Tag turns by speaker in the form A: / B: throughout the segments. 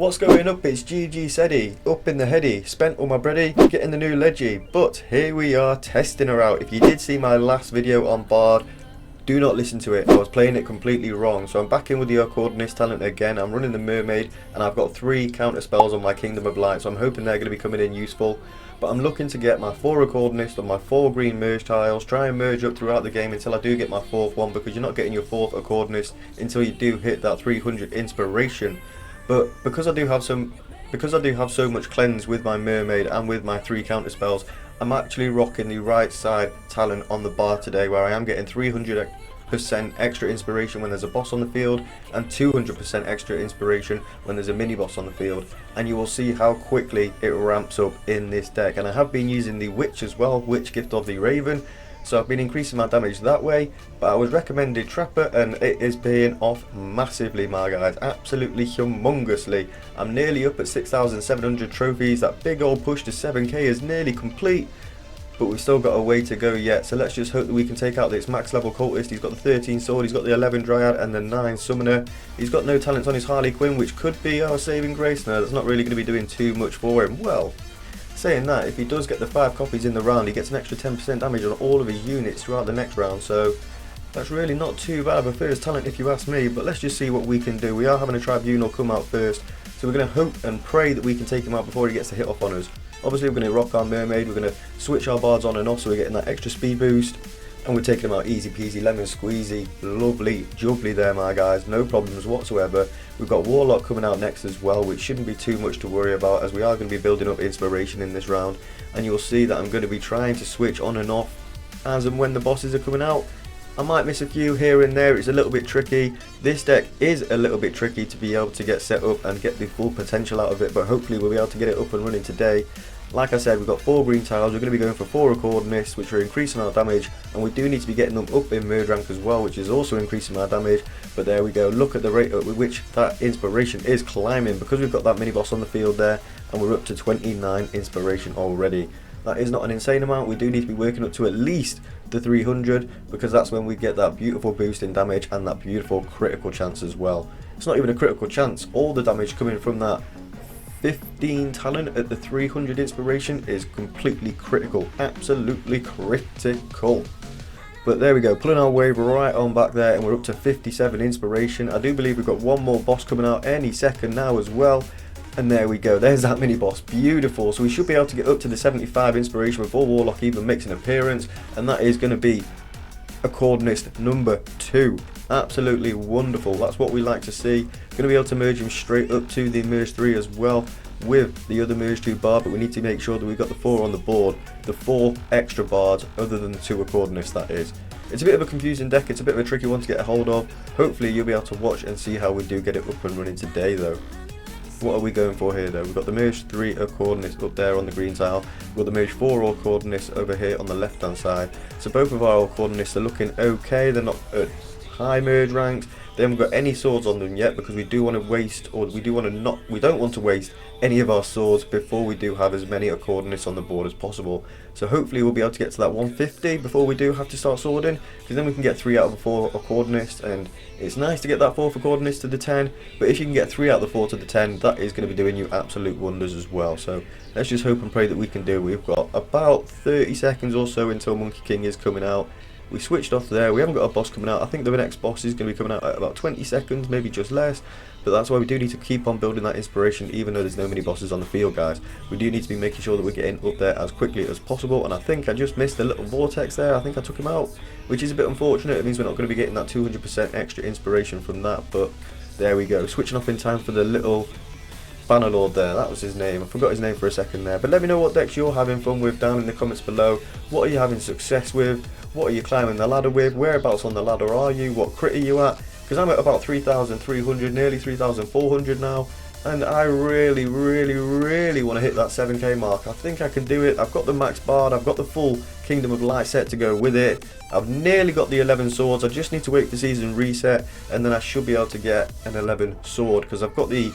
A: What's going up? It's GG Sederik, up in the heady, spent all my bready, getting the new leggy, but here we are testing her out. If you did see my last video on Bard, do not listen to it, I was playing it completely wrong. So I'm back in with the Accordionist talent again. I'm running the Mermaid and I've got 3 counter spells on my Kingdom of Light, so I'm hoping they're going to be coming in useful. But I'm looking to get my 4 Accordionist on my 4 green merge tiles, try and merge up throughout the game until I do get my 4th one, because you're not getting your 4th Accordionist until you do hit that 300 inspiration. But because I do have so much cleanse with my Mermaid and with my 3 counter spells, I'm actually rocking the right side talent on the bar today, where I am getting 300% extra inspiration when there's a boss on the field and 200% extra inspiration when there's a mini boss on the field, and you will see how quickly it ramps up in this deck. And I have been using the Witch as well, Witch Gift of the Raven, so I've been increasing my damage that way. But I was recommended Trapper and it is paying off massively, my guys, absolutely humongously. I'm nearly up at 6,700 trophies. That big old push to 7k is nearly complete, but we've still got a way to go yet. So let's just hope that we can take out this max level cultist. He's got the 13 sword, he's got the 11 dryad and the 9 summoner. He's got no talents on his Harley Quinn, which could be our saving grace. No, that's not really going to be doing too much for him. Well, saying that, if he does get the 5 copies in the round, he gets an extra 10% damage on all of his units throughout the next round, so that's really not too bad of a first talent if you ask me. But let's just see what we can do. We are having a tribunal come out first, so we're going to hope and pray that we can take him out before he gets to hit off on us. Obviously we're going to rock our Mermaid, we're going to switch our bards on and off so we're getting that extra speed boost, and we're taking him out easy peasy lemon squeezy, lovely jubbly there, my guys, no problems whatsoever. We've got Warlock coming out next as well, which shouldn't be too much to worry about, as we are going to be building up inspiration in this round. And you'll see that I'm going to be trying to switch on and off as and when the bosses are coming out. I might miss a few here and there, it's a little bit tricky. This deck is a little bit tricky to be able to get set up and get the full potential out of it, but hopefully we'll be able to get it up and running today. Like I said, we've got 4 green tiles, we're going to be going for 4 Accordionist, which are increasing our damage, and we do need to be getting them up in merge rank as well, which is also increasing our damage. But there we go, look at the rate at which that inspiration is climbing, because we've got that mini boss on the field there, and we're up to 29 inspiration already. That is not an insane amount. We do need to be working up to at least the 300, because that's when we get that beautiful boost in damage and that beautiful critical chance as well. It's not even a critical chance, all the damage coming from that 15 talent at the 300 inspiration is completely critical, absolutely critical. But there we go, pulling our wave right on back there, and we're up to 57 inspiration. I do believe we've got one more boss coming out any second now as well. And there we go, there's that mini boss, beautiful. So we should be able to get up to the 75 inspiration before Warlock even makes an appearance, and that is going to be Accordionist number 2. Absolutely wonderful, that's what we like to see. Going to be able to merge him straight up to the merge 3 as well with the other merge 2 bar, but we need to make sure that we've got the 4 on the board, the 4 extra bards other than the 2 Accordionists, that is. It's a bit of a confusing deck, it's a bit of a tricky one to get a hold of. Hopefully you'll be able to watch and see how we do get it up and running today though. What are we going for here though? We've got the merge 3 Accordionist up there on the green tile. We've got the merge 4 Accordionist over here on the left hand side. So both of our Accordionists are looking okay. They're not at high merge ranks. They haven't got any swords on them yet, because we do want to waste, or we don't want to waste any of our swords before we do have as many Accordionists on the board as possible. So hopefully we'll be able to get to that 150 before we do have to start swording, because then we can get 3 out of the 4 Accordionists, and it's nice to get that 4th Accordionist to the 10, but if you can get 3 out of the 4 to the 10, that is going to be doing you absolute wonders as well. So let's just hope and pray that we can do. We've got about 30 seconds or so until Monkey King is coming out. We switched off there, we haven't got a boss coming out. I think the next boss is going to be coming out at about 20 seconds, maybe just less. But that's why we do need to keep on building that inspiration, even though there's no many bosses on the field, guys. We do need to be making sure that we're getting up there as quickly as possible. And I think I just missed the little vortex there. I think I took him out, which is a bit unfortunate. It means we're not going to be getting that 200% extra inspiration from that. But there we go, switching off in time for the little Bannerlord there, that was his name. I forgot his name for a second there. But let me know what decks you're having fun with down in the comments below. What are you having success with? What are you climbing the ladder with? Whereabouts on the ladder are you? What crit are you at? Because I'm at about 3,300, nearly 3,400 now. And I really want to hit that 7k mark. I think I can do it. I've got the max bard, I've got the full Kingdom of Light set to go with it. I've nearly got the 11 swords. I just need to wait for season reset, and then I should be able to get an 11 sword, because I've got the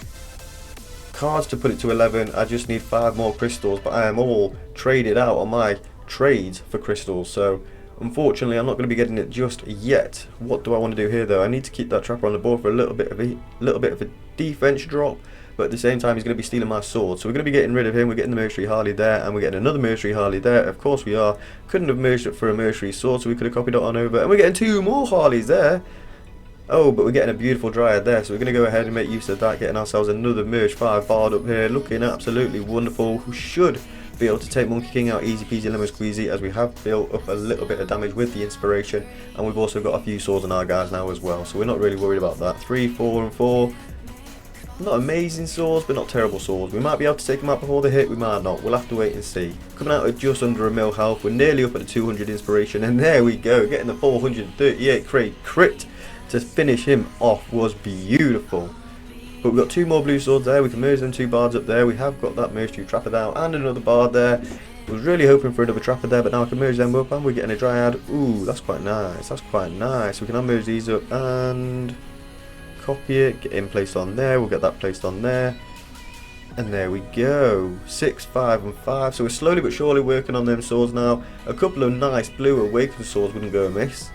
A: cards to put it to 11. I just need 5 more crystals, but I am all traded out on my trades for crystals, so unfortunately I'm not going to be getting it just yet. What do I want to do here though? I need to keep that trapper on the board for a little bit of a defense drop, but at the same time he's going to be stealing my sword. So we're going to be getting rid of him. We're getting the Mercenary Harley there, and we're getting another Mercenary Harley there. Of course we are. Couldn't have merged it for a Mercenary Sword, so we could have copied it on over. And we're getting 2 more Harleys there. Oh, but we're getting a beautiful Dryad there, so we're going to go ahead and make use of that, getting ourselves another Merge 5 Bard up here, looking absolutely wonderful, who should be able to take Monkey King out easy peasy lemon squeezy, as we have built up a little bit of damage with the inspiration, and we've also got a few swords on our guys now as well, so we're not really worried about that. 3, 4 and 4, not amazing swords, but not terrible swords. We might be able to take them out before they hit, we might not, we'll have to wait and see. Coming out at just under a mil health, we're nearly up at the 200 inspiration, and there we go, getting the 438 crit to finish him off was beautiful. But we've got 2 more blue swords there, we can merge them 2 bards up there, we have got that merged 2 trapper now and another bard there. I was really hoping for another trapper there, but now I can merge them up and we're getting a Dryad. Ooh, that's quite nice, that's quite nice. We can merge these up and copy it, get him placed on there, we'll get that placed on there. And there we go, 6, 5 and 5, so we're slowly but surely working on them swords now. A couple of nice blue awakened swords wouldn't go amiss.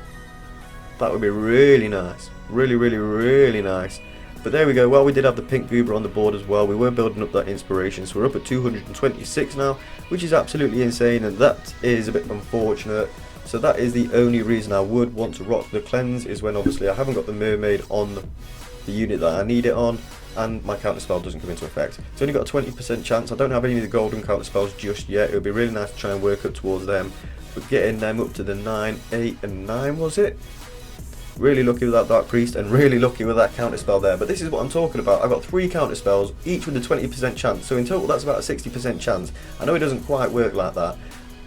A: That would be really nice, really nice. But there we go. Well, we did have the pink goober on the board as well. We were building up that inspiration, so we're up at 226 now, which is absolutely insane, and that is a bit unfortunate. So that is the only reason I would want to rock the cleanse, is when obviously I haven't got the mermaid on the unit that I need it on, and my counter spell doesn't come into effect. It's only got a 20% chance. I don't have any of the golden counter spells just yet. It would be really nice to try and work up towards them, but getting them up to the 9, 8 and 9 was it? Really lucky with that Dark Priest, and really lucky with that counter spell there. But this is what I'm talking about. I've got 3 counter spells, each with a 20% chance. So in total that's about a 60% chance. I know it doesn't quite work like that,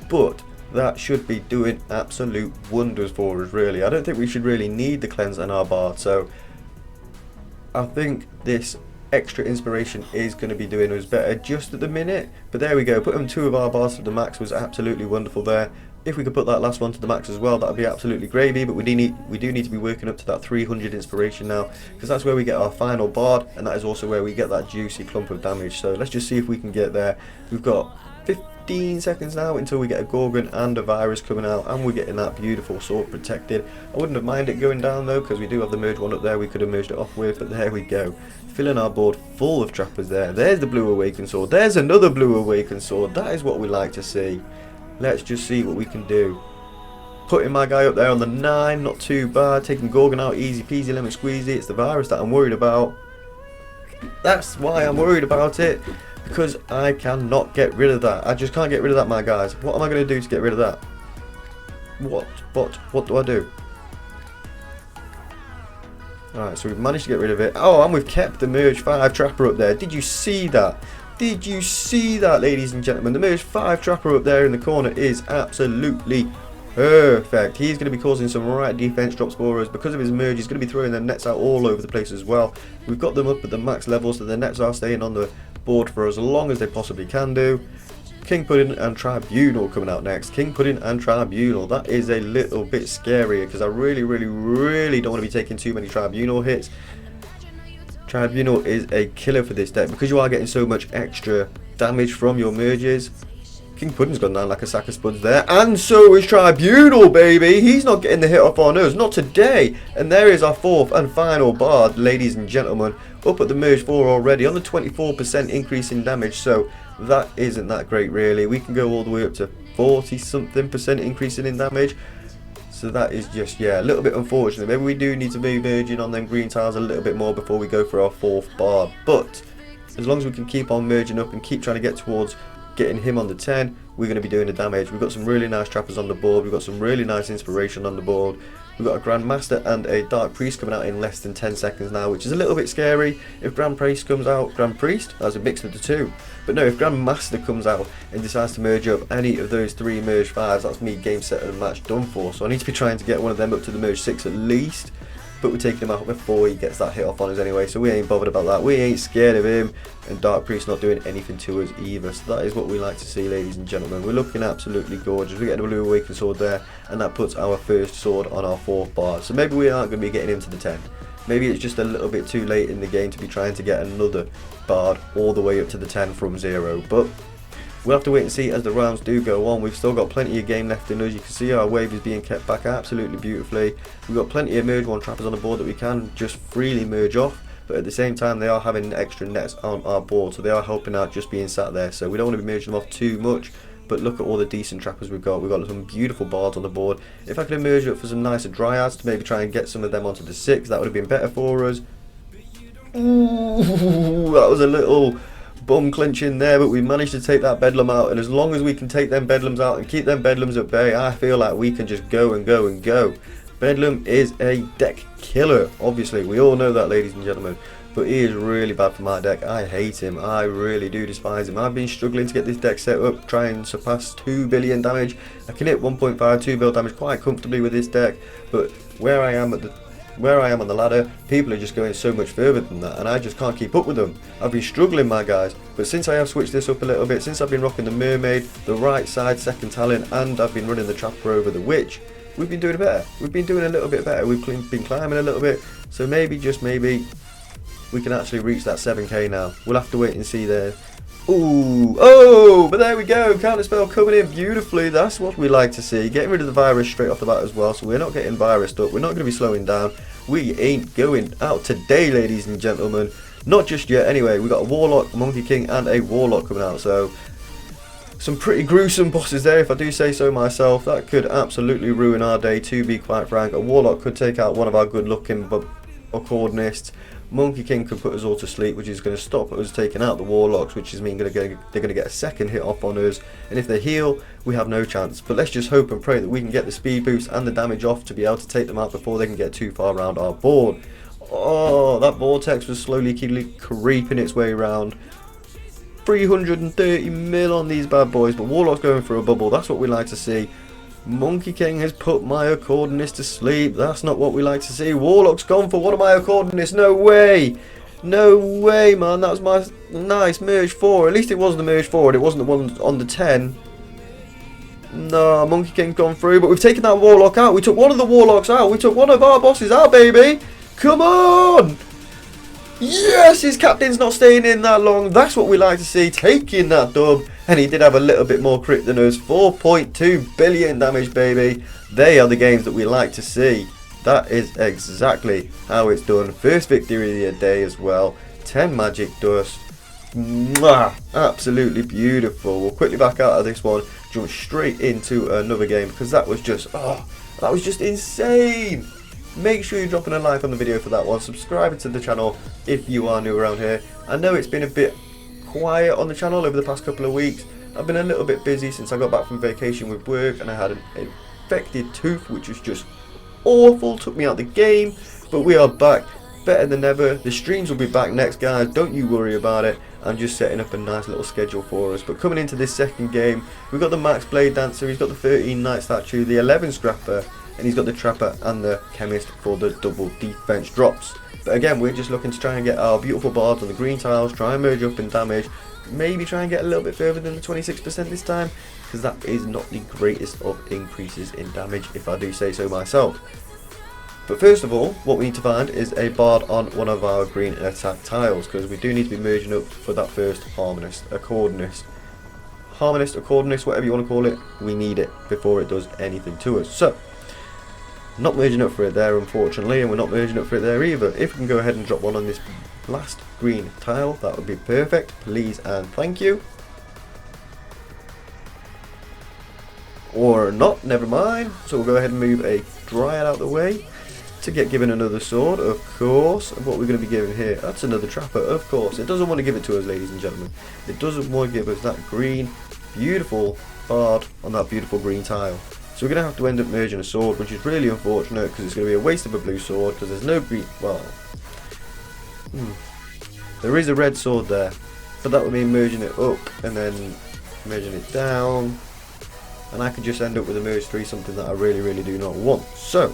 A: but that should be doing absolute wonders for us really. I don't think we should really need the cleanse and our bard. So I think this extra inspiration is going to be doing us better just at the minute. But there we go, putting 2 of our bards to the max was absolutely wonderful there. If we could put that last one to the max as well, that would be absolutely gravy, but we do need to be working up to that 300 inspiration now, because that's where we get our final bard, and that is also where we get that juicy clump of damage. So let's just see if we can get there. We've got 15 seconds now until we get a Gorgon and a Virus coming out, and we're getting that beautiful sword protected. I wouldn't have minded it going down though, because we do have the merge one up there we could have merged it off with, but there we go. Filling our board full of trappers there. There's the blue awakened sword, there's another blue awakened sword. That is what we like to see. Let's just see what we can do. Putting my guy up there on the 9, not too bad. Taking Gorgon out easy peasy lemon squeezy. It's the Virus that I'm worried about. That's why I'm worried about it, because I cannot get rid of that. I just can't get rid of that, my guys. What am I going to do to get rid of that? What do I do? Alright, so we've managed to get rid of it. Oh, and we've kept the Merge 5 Trapper up there. Did you see that? Did you see that, ladies and gentlemen? The Merge 5 Trapper up there in the corner is absolutely perfect. He's going to be causing some right defense drops for us. Because of his merge, he's going to be throwing their nets out all over the place as well. We've got them up at the max level, so the nets are staying on the board for as long as they possibly can do. King Pudding and Tribunal coming out next. King Pudding and Tribunal. That is a little bit scarier, because I really don't want to be taking too many Tribunal hits. Tribunal is a killer for this deck, because you are getting so much extra damage from your merges. King Pudding's gone down like a sack of spuds there, and so is Tribunal, baby. He's not getting the hit off on us, not today. And there is our 4th and final bard, ladies and gentlemen, up at the merge 4 already on the 24% increase in damage. So that isn't that great really. We can go all the way up to 40 something% increasing in damage. So that is just, yeah, a little bit unfortunate. Maybe we do need to be merging on them green tiles a little bit more before we go for our 4th bard. But as long as we can keep on merging up and keep trying to get towards getting him on the 10, we're going to be doing the damage. We've got some really nice trappers on the board. We've got some really nice inspiration on the board. We've got a Grand Master and a Dark Priest coming out in less than 10 seconds now, which is a little bit scary. If Grand Priest comes out, Grand Priest, that's a mix of the two. But no, if Grand Master comes out and decides to merge up any of those 3 merge 5s, that's me game set and match done for. So I need to be trying to get one of them up to the merge 6 at least. But we're taking him out before he gets that hit off on us anyway, so we ain't bothered about that. We ain't scared of him, and Dark Priest not doing anything to us either. So that is what we like to see, ladies and gentlemen. We're looking absolutely gorgeous. We get a blue awakened sword there, and that puts our first sword on our 4th bard. So maybe we aren't going to be getting him to the 10. Maybe it's just a little bit too late in the game to be trying to get another bard all the way up to the 10 from 0. But we'll have to wait and see as the rounds do go on. We've still got plenty of game left in us. You can see our wave is being kept back absolutely beautifully. We've got plenty of merge 1 trappers on the board that we can just freely merge off. but at the same time they are having extra nets on our board, so they are helping out just being sat there. So we don't want to be merging them off too much, but look at all the decent trappers we've got. We've got some beautiful bards on the board. If I could emerge up for some nicer dryads to maybe try and get some of them onto the 6, that would have been better for us. Ooh, that was a little bum clinch in there, but we managed to take that bedlam out, and as long as we can take them bedlams out and keep them bedlams at bay, I feel like we can just go and go and go. Bedlam is a deck killer, obviously, we all know that, ladies and gentlemen, but he is really bad for my deck. I hate him, I really do despise him. I've been struggling to get this deck set up, try and surpass 2 billion damage. I can hit 1.5, 2 bill damage quite comfortably with this deck, but where I am on the ladder, people are just going so much further than that, and I just can't keep up with them. I've been struggling, my guys, but since I have switched this up a little bit, since I've been rocking the mermaid, the right side second talent, and I've been running the trapper over the witch, we've been doing better. We've been doing a little bit better. We've been climbing a little bit, so maybe, just maybe, we can actually reach that 7k now. We'll have to wait and see there. Ooh, oh, but there we go, counterspell coming in beautifully. That's what we like to see, getting rid of the virus straight off the bat as well, so we're not getting virused up, we're not going to be slowing down. We ain't going out today, ladies and gentlemen, not just yet. Anyway, we got a warlock, a monkey king, and a warlock coming out, so some pretty gruesome bosses there, if I do say so myself. That could absolutely ruin our day, to be quite frank. A warlock could take out one of our good looking accordionists. Monkey King could put us all to sleep, which is going to stop us taking out the warlocks, which is mean they're going to get a second hit off on us, and if they heal, we have no chance. But let's just hope and pray that we can get the speed boost and the damage off to be able to take them out before they can get too far around our board. Oh, that vortex was slowly creeping its way around. 330 mil on these bad boys, but warlock's going for a bubble. That's what we like to see. Monkey King has put my accordionist to sleep. That's not what we like to see. Warlock's gone for one of my accordionists. No way. No way, man. That was my nice merge 4. At least it was the merge 4 and it wasn't the one on the 10. No, Monkey King's gone through, but we've taken that warlock out. We took one of the warlocks out. We took one of our bosses out, baby. Come on. Yes, his captain's not staying in that long. That's what we like to see, taking that dub. And he did have a little bit more crit than us. 4.2 billion damage, baby. They are the games that we like to see. That is exactly how it's done. First victory of the day as well. 10 magic dust. Mwah! Absolutely beautiful. We'll quickly back out of this one, jump straight into another game, because that was just, that was just insane. Make sure you're dropping a like on the video for that one. Subscribe to the channel if you are new around here. I know it's been a bit quiet on the channel over the past couple of weeks. I've been a little bit busy since I got back from vacation with work, and I had an infected tooth which was just awful, took me out the game, but we are back better than ever. The streams will be back next, guys, don't you worry about it. I'm just setting up a nice little schedule for us. But coming into this second game, we've got the Max Blade Dancer, he's got the 13 Knight Statue, the 11 Scrapper, and he's got the Trapper and the Chemist for the double defense drops. But again, we're just looking to try and get our beautiful bards on the green tiles, try and merge up in damage, maybe try and get a little bit further than the 26% this time, because that is not the greatest of increases in damage, if I do say so myself. But first of all, what we need to find is a bard on one of our green attack tiles, because we do need to be merging up for that first harmonist, accordionist, whatever you want to call it. We need it before it does anything to us. So, not merging up for it there, unfortunately, and we're not merging up for it there either. If we can go ahead and drop one on this last green tile, that would be perfect, please and thank you. Or not, never mind. So we'll go ahead and move a Dryad out of the way to get given another sword, of course. And what we're going to be given here, that's another Trapper, of course. It doesn't want to give it to us, ladies and gentlemen. It doesn't want to give us that green, beautiful bard on that beautiful green tile. So we're going to have to end up merging a sword, which is really unfortunate, because it's going to be a waste of a blue sword, because there's no green, well, there is a red sword there, but that would mean merging it up and then merging it down, and I could just end up with a merge 3, something that I really do not want. So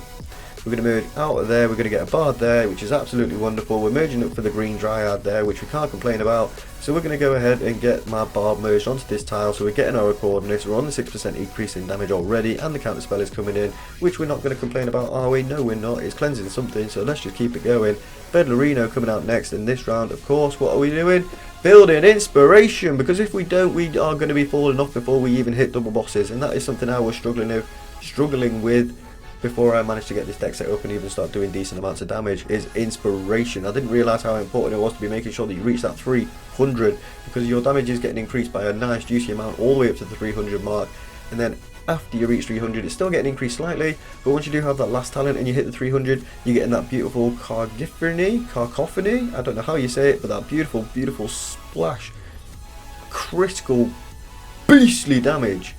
A: we're going to merge out of there, we're going to get a bard there, which is absolutely wonderful. We're merging up for the green Dryad there, which we can't complain about. So we're going to go ahead and get my bard merged onto this tile, so we're getting our accordionist. We're on the 6% increase in damage already, and the counter spell is coming in, which we're not going to complain about, are we? No, we're not. It's cleansing something, so let's just keep it going. Bedlarino coming out next in this round, of course. What are we doing? Building inspiration, because if we don't, we are going to be falling off before we even hit double bosses, and that is something I was struggling with before I managed to get this deck set up and even start doing decent amounts of damage, is inspiration. I didn't realise how important it was to be making sure that you reach that 300, because your damage is getting increased by a nice juicy amount all the way up to the 300 mark, and then after you reach 300 it's still getting increased slightly, but once you do have that last talent and you hit the 300, you're getting that beautiful cacophony, I don't know how you say it, but that beautiful splash, critical, beastly damage.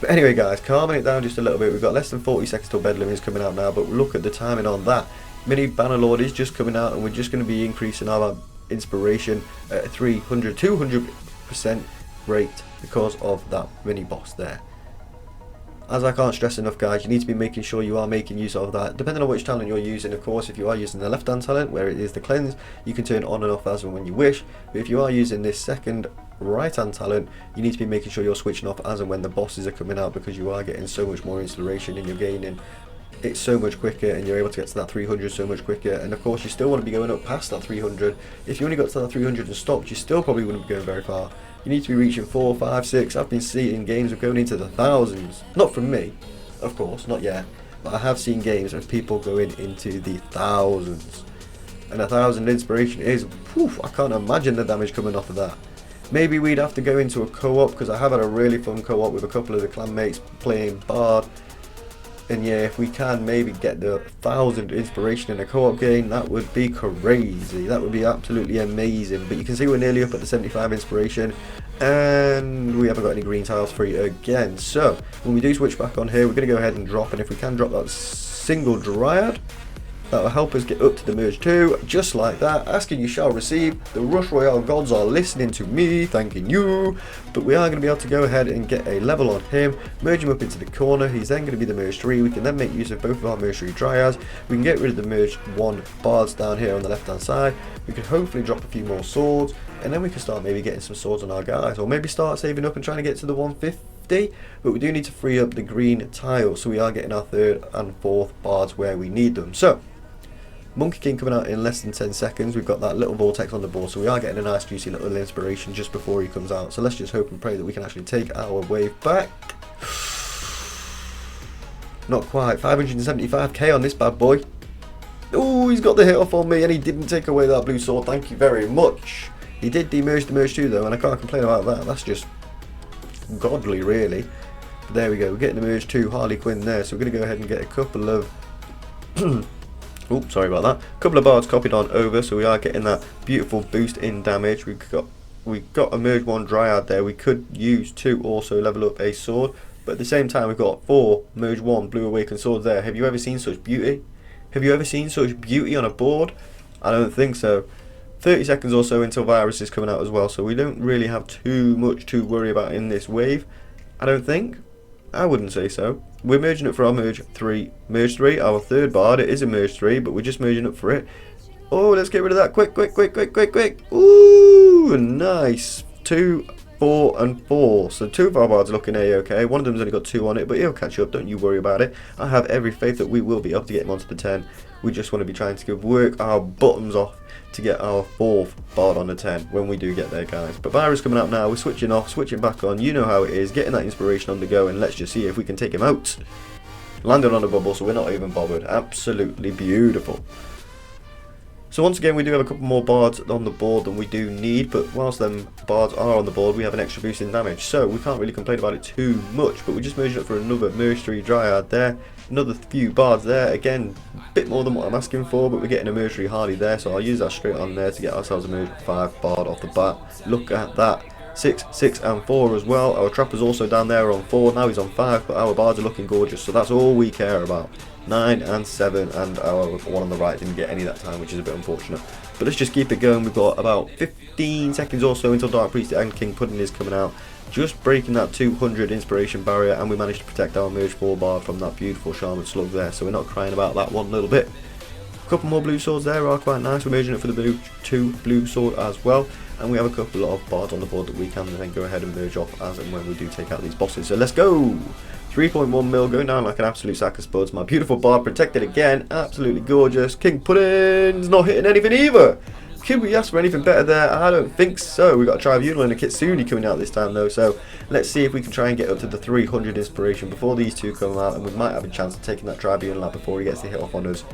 A: But anyway guys, calming it down just a little bit, we've got less than 40 seconds till Bedlam is coming out now, but look at the timing on that. Mini Bannerlord is just coming out, and we're just going to be increasing our inspiration at a 200% rate because of that mini boss there. As I can't stress enough guys, you need to be making sure you are making use of that, depending on which talent you're using. Of course, if you are using the left hand talent where it is the cleanse, you can turn it on and off as and when you wish, but if you are using this second right hand talent, you need to be making sure you're switching off as and when the bosses are coming out, because you are getting so much more inspiration and you're gaining it so much quicker, and you're able to get to that 300 so much quicker. And of course you still want to be going up past that 300. If you only got to that 300 and stopped, you still probably wouldn't be going very far. You need to be reaching 4, 5, 6. I've been seeing games of going into the thousands. Not from me, of course, not yet, but I have seen games of people going into the thousands. And 1,000 inspiration is, whew, I can't imagine the damage coming off of that. Maybe we'd have to go into a co-op, because I have had a really fun co-op with a couple of the clan mates playing Bard. And yeah, if we can maybe get the 1,000 inspiration in a co-op game, that would be crazy. That would be absolutely amazing. But you can see we're nearly up at the 75 inspiration, and we haven't got any green tiles free again. So when we do switch back on here, we're going to go ahead and drop, and if we can drop that single Dryad, that will help us get up to the merge 2, just like that. Asking you shall receive. The Rush Royale gods are listening to me, thanking you. But we are going to be able to go ahead and get a level on him, merge him up into the corner. He's then going to be the merge 3. We can then make use of both of our merge 3 Dryads. We can get rid of the merge 1 bards down here on the left hand side. We can hopefully drop a few more swords, and then we can start maybe getting some swords on our guys, or maybe start saving up and trying to get to the 150. But we do need to free up the green tiles, so we are getting our 3rd and 4th bards where we need them. So Monkey King coming out in less than 10 seconds. We've got that little vortex on the board, so we are getting a nice juicy little inspiration just before he comes out. So let's just hope and pray that we can actually take our wave back. Not quite. 575k on this bad boy. Oh, he's got the hit off on me, and he didn't take away that blue sword. Thank you very much. He did demerge the merge 2 though, and I can't complain about that. That's just godly really. But there we go, we're getting the merge 2 Harley Quinn there, so we're going to go ahead and get a couple of oh, sorry about that. A couple of bards copied on over, so we are getting that beautiful boost in damage. We got a merge 1 Dryad there. We could use to also level up a sword, but at the same time we've got 4 merge 1 blue awakened swords there. Have you ever seen such beauty? Have you ever seen such beauty on a board? I don't think so. 30 seconds or so until Virus is coming out as well, so we don't really have too much to worry about in this wave, I don't think. I wouldn't say so. We're merging up for our merge 3. Merge 3, our 3rd bard. It is a merge 3, but we're just merging up for it. Oh, let's get rid of that. Quick, quick, quick, quick, quick, quick. Ooh, nice. 2, 4, and 4. So 2 of our bards are looking A-okay. One of them's only got 2 on it, but he'll catch up. Don't you worry about it. I have every faith that we will be able to get him onto the 10. We just want to be trying to work our bottoms off to get our 4th bard on the 10 when we do get there, guys. But Virus coming out now. We're switching off, switching back on. You know how it is. Getting that inspiration on the go, and let's just see if we can take him out. Landed on a bubble, so we're not even bothered. Absolutely beautiful. So once again, we do have a couple more bards on the board than we do need, but whilst them bards are on the board, we have an extra boost in damage, so we can't really complain about it too much. But we just merged up for another merge 3 Dryad there, another few bards there. Again, a bit more than what I'm asking for, but we're getting a merge 3 Harley there, so I'll use that straight on there to get ourselves a merge 5 bard off the bat. Look at that. 6, 6 and 4 as well. Our trapper's also down there on 4, now he's on 5, but our bards are looking gorgeous, so that's all we care about. 9 and 7, and our one on the right didn't get any that time, which is a bit unfortunate. But let's just keep it going. We've got about 15 seconds or so until Dark Priest and King Pudding is coming out. Just breaking that 200 inspiration barrier, and we managed to protect our merge 4 bard from that beautiful Shaman Slug there, so we're not crying about that one little bit. A couple more blue swords there are quite nice. We're merging it for the blue 2 blue sword as well, and we have a couple of bards on the board that we can then go ahead and merge off as and when we do take out these bosses. So let's go! 3.1 mil going down like an absolute sack of spuds. My beautiful bard protected again, absolutely gorgeous. King Pudding's not hitting anything either. Could we ask for anything better there? I don't think so. We've got a Tribunal and a Kitsune coming out this time though, so let's see if we can try and get up to the 300 inspiration before these two come out, and we might have a chance of taking that Tribunal out before he gets the hit off on us.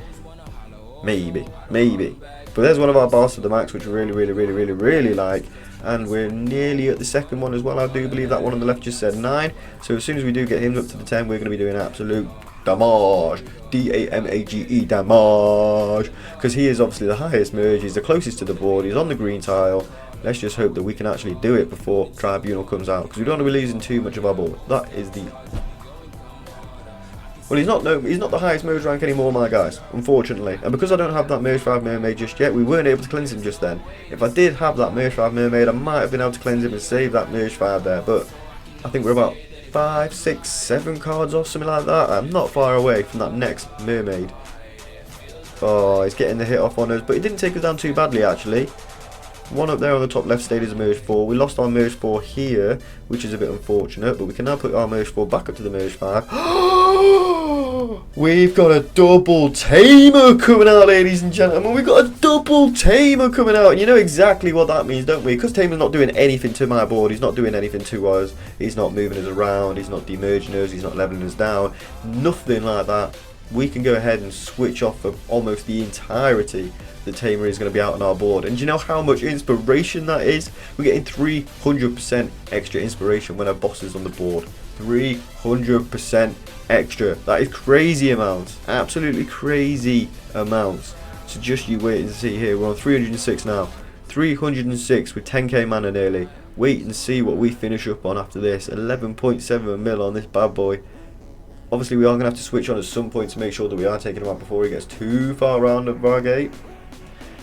A: Maybe. But there's one of our bars to the max, which we really like. And we're nearly at the second one as well. I do believe that one on the left just said 9. So as soon as we do get him up to the 10, we're going to be doing absolute damage. D-A-M-A-G-E, damage. Because he is obviously the highest merge. He's the closest to the board. He's on the green tile. Let's just hope that we can actually do it before Tribunal comes out. Because we don't want to be losing too much of our board. That is the... Well, he's not the highest merge rank anymore, my guys, unfortunately. And because I don't have that Merge 5 Mermaid just yet, we weren't able to cleanse him just then. If I did have that Merge 5 Mermaid, I might have been able to cleanse him and save that Merge 5 there. But I think we're about 5, 6, 7 cards off, something like that. I'm not far away from that next Mermaid. Oh, he's getting the hit off on us, but he didn't take us down too badly, actually. One up there on the top left stayed as a Merge 4. We lost our Merge 4 here, which is a bit unfortunate, but we can now put our Merge 4 back up to the Merge 5. We've got a double tamer coming out, ladies and gentlemen. We've got a double tamer coming out. And you know exactly what that means, don't we? Because tamer's not doing anything to my board. He's not doing anything to us. He's not moving us around. He's not demerging us. He's not leveling us down. Nothing like that. We can go ahead and switch off for almost the entirety. The tamer is going to be out on our board. And do you know how much inspiration that is? We're getting 300% extra inspiration when our boss is on the board. 300% extra. That is crazy amounts. Absolutely crazy amounts. So just you wait and see here. We're on 306 now. 306 with 10k mana nearly. Wait and see what we finish up on after this. 11.7 mil on this bad boy. Obviously we are going to have to switch on at some point to make sure that we are taking him out before he gets too far around of our gate.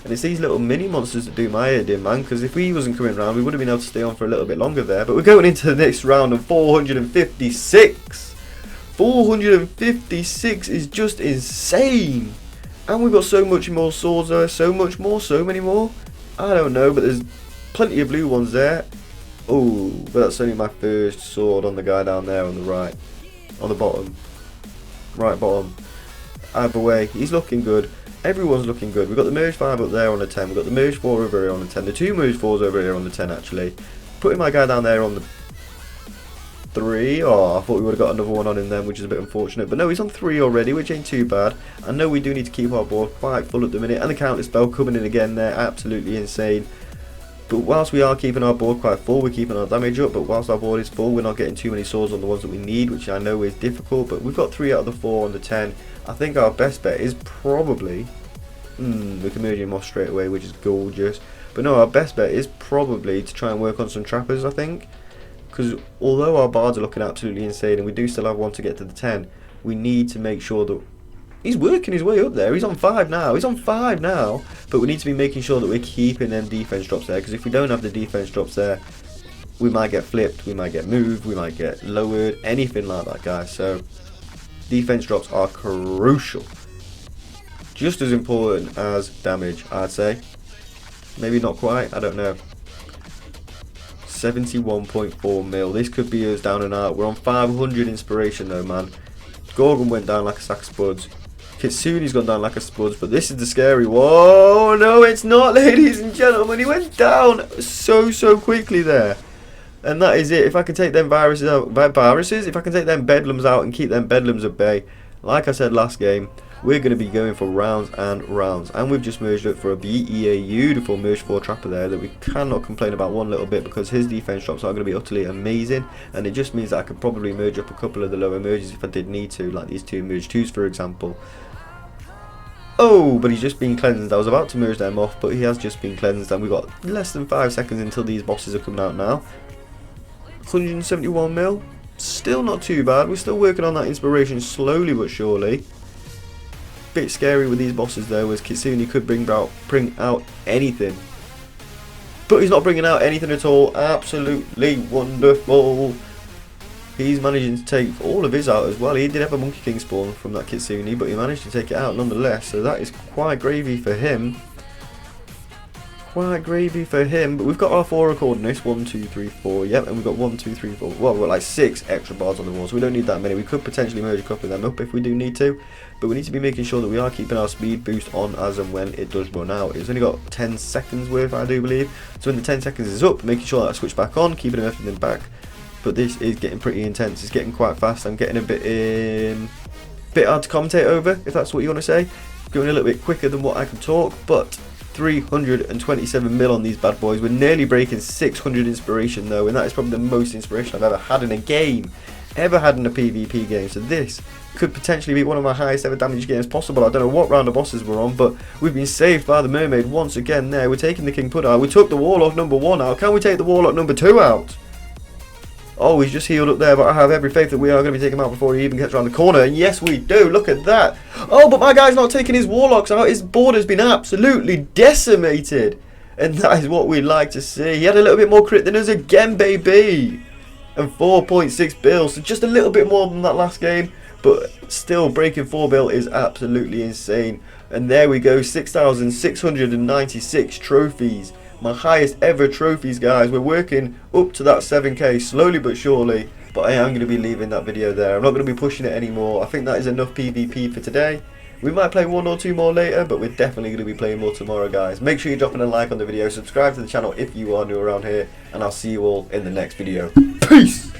A: And it's these little mini monsters that do my head in, man, because if he wasn't coming around, we would have been able to stay on for a little bit longer there. But we're going into the next round of 456. 456 is just insane. And we've got so much more swords there, so many more. I don't know, but there's plenty of blue ones there. Oh, but that's only my first sword on the guy down there on the right. On the bottom. Right bottom. Either way, he's looking good. Everyone's looking good. We've got the Merge 5 up there on the 10. We've got the Merge 4 over here on the 10. The 2 Merge 4s over here on the 10 actually. Putting my guy down there on the 3. Oh, I thought we would have got another one on him then, which is a bit unfortunate. But no, he's on 3 already, which ain't too bad. I know we do need to keep our board quite full at the minute. And the counter spell coming in again there. Absolutely insane. But whilst we are keeping our board quite full, we're keeping our damage up. But whilst our board is full, we're not getting too many swords on the ones that we need, which I know is difficult. But we've got 3 out of the 4 on the 10. I think our best bet is probably... we can merge him off straight away, which is gorgeous. But no, our best bet is probably to try and work on some trappers, I think. Because although our bards are looking absolutely insane, and we do still have one to get to the 10, we need to make sure that... He's working his way up there. He's on 5 now. He's on 5 now. But we need to be making sure that we're keeping them defense drops there. Because if we don't have the defense drops there, we might get flipped, we might get moved, we might get lowered, anything like that, guys. So defense drops are crucial. Just as important as damage, I'd say. Maybe not quite, I don't know. 71.4 mil. This could be us down and out. We're on 500 inspiration though, man. Gorgon went down like a sack of spuds. Kitsune's gone down like a spuds, but this is the scary. Whoa, no, it's not, ladies and gentlemen. He went down so quickly there. And that is it. If I can take them viruses out, if I can take them bedlams out and keep them bedlams at bay, like I said last game, we're going to be going for rounds and rounds. And we've just merged up for a beautiful Merge 4 Trapper there that we cannot complain about one little bit, because his defense drops are going to be utterly amazing. And it just means that I could probably merge up a couple of the lower merges if I did need to, like these 2 Merge 2s for example. Oh, but he's just been cleansed. I was about to merge them off, but he has just been cleansed, and we've got less than 5 seconds until these bosses are coming out now. 171 mil. Still not too bad. We're still working on that inspiration slowly but surely. Bit scary with these bosses though, as Kitsune could bring out anything. But he's not bringing out anything at all. Absolutely wonderful. He's managing to take all of his out as well. He did have a Monkey King spawn from that Kitsune, but he managed to take it out nonetheless. So that is quite gravy for him. quite gravy for him, but we've got our 4 recording this. 1, 2, 3, 4. Yep, and we've got 1, 2, 3, 4. Well, we've got like 6 extra bars on the wall, so we don't need that many. We could potentially merge a couple of them up if we do need to, but we need to be making sure that we are keeping our speed boost on as and when it does run out. It's only got 10 seconds worth, I do believe. So when the 10 seconds is up, making sure that I switch back on, keeping everything back. But this is getting pretty intense. It's getting quite fast. I'm getting a bit hard to commentate over, if that's what you want to say. Going a little bit quicker than what I can talk, but 327 mil on these bad boys. We're nearly breaking 600 inspiration though, and that is probably the most inspiration I've ever had in a game, ever had in a PvP game. So this could potentially be one of my highest ever damage games possible. I don't know what round of bosses we're on, but we've been saved by the mermaid once again there. We're taking the King Pud out. We took the Warlock number 1 out. Can we take the Warlock number 2 out? Oh, he's just healed up there, but I have every faith that we are going to be taking him out before he even gets around the corner. And yes, we do. Look at that. Oh, but my guy's not taking his Warlocks out. His board has been absolutely decimated. And that is what we'd like to see. He had a little bit more crit than us again, baby. And 4.6 bills. So just a little bit more than that last game. But still, breaking 4 bill is absolutely insane. And there we go. 6,696 trophies. My highest ever trophies, guys. We're working up to that 7k slowly but surely, but I am going to be leaving that video there. I'm not going to be pushing it anymore. I think that is enough PvP for today. We might play 1 or 2 more later, but we're definitely going to be playing more tomorrow, guys. Make sure you're dropping a like on the video, subscribe to the channel if you are new around here, and I'll see you all in the next video. Peace!